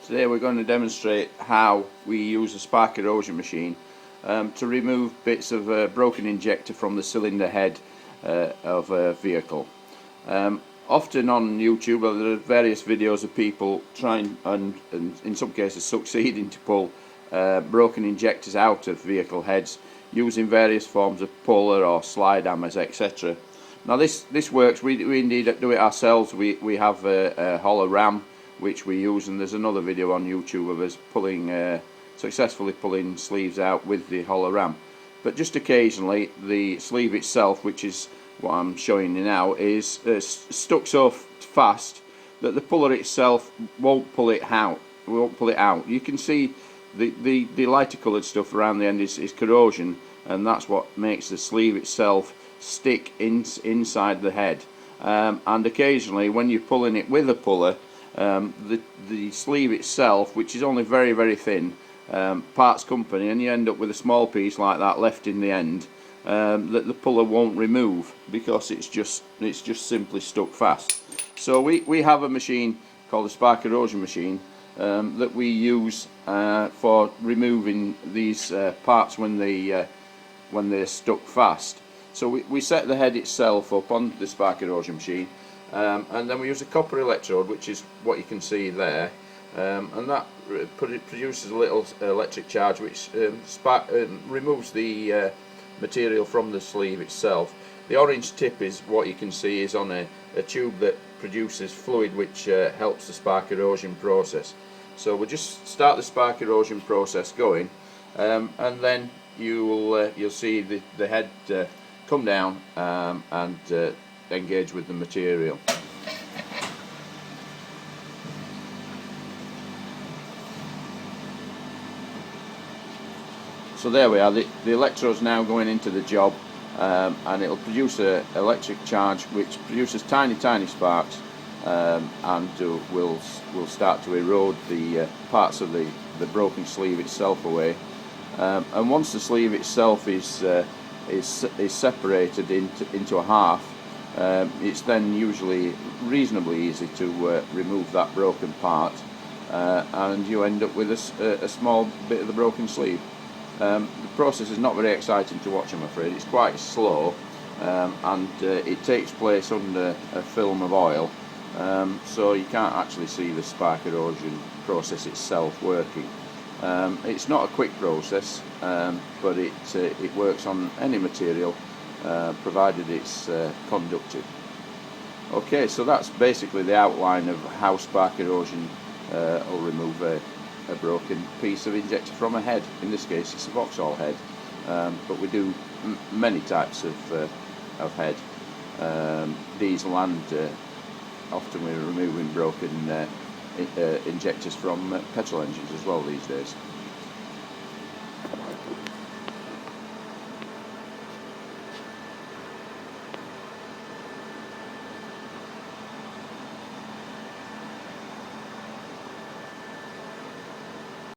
Today we're going to demonstrate how we use a spark erosion machine to remove bits of a broken injector from the cylinder head of a vehicle. Often on YouTube there are various videos of people trying and in some cases succeeding to pull broken injectors out of vehicle heads using various forms of puller or slide hammers, etc. Now this works. We indeed do it ourselves. We have a hollow ram which we use, and there's another video on YouTube of us successfully pulling sleeves out with the hollow ram. But just occasionally the sleeve itself, which is what I'm showing you now, is stuck so fast that the puller itself won't pull it out. You can see the lighter coloured stuff around the end is corrosion, and that's what makes the sleeve itself stick inside the head. And occasionally when you're pulling it with a puller, the sleeve itself, which is only very thin, parts company, and you end up with a small piece like that left in the end that the puller won't remove because it's just simply stuck fast. So we have a machine called the spark erosion machine that we use for removing these parts when they're stuck fast. So we set the head itself up on the spark erosion machine, and then we use a copper electrode, which is what you can see there, and that produces a little electric charge which removes the material from the sleeve itself. The orange tip is what you can see is on a tube that produces fluid which helps the spark erosion process. So we'll just start the spark erosion process going, and then you'll see the head come down and engage with the material. So there we are, the electrode's now going into the job, and it'll produce an electric charge which produces tiny sparks, and will start to erode the parts of the broken sleeve itself away. And once the sleeve itself is separated into a half, it's then usually reasonably easy to remove that broken part, and you end up with a small bit of the broken sleeve. The process is not very exciting to watch, I'm afraid. It's quite slow, and it takes place under a film of oil, so you can't actually see the spark erosion process itself working. It's not a quick process, but it works on any material provided it's conductive. Okay, so that's basically the outline of how spark erosion will remove a broken piece of injector from a head. In this case it's a Vauxhall head, but we do many types of head, diesel, and often we're removing broken injectors from petrol engines as well these days.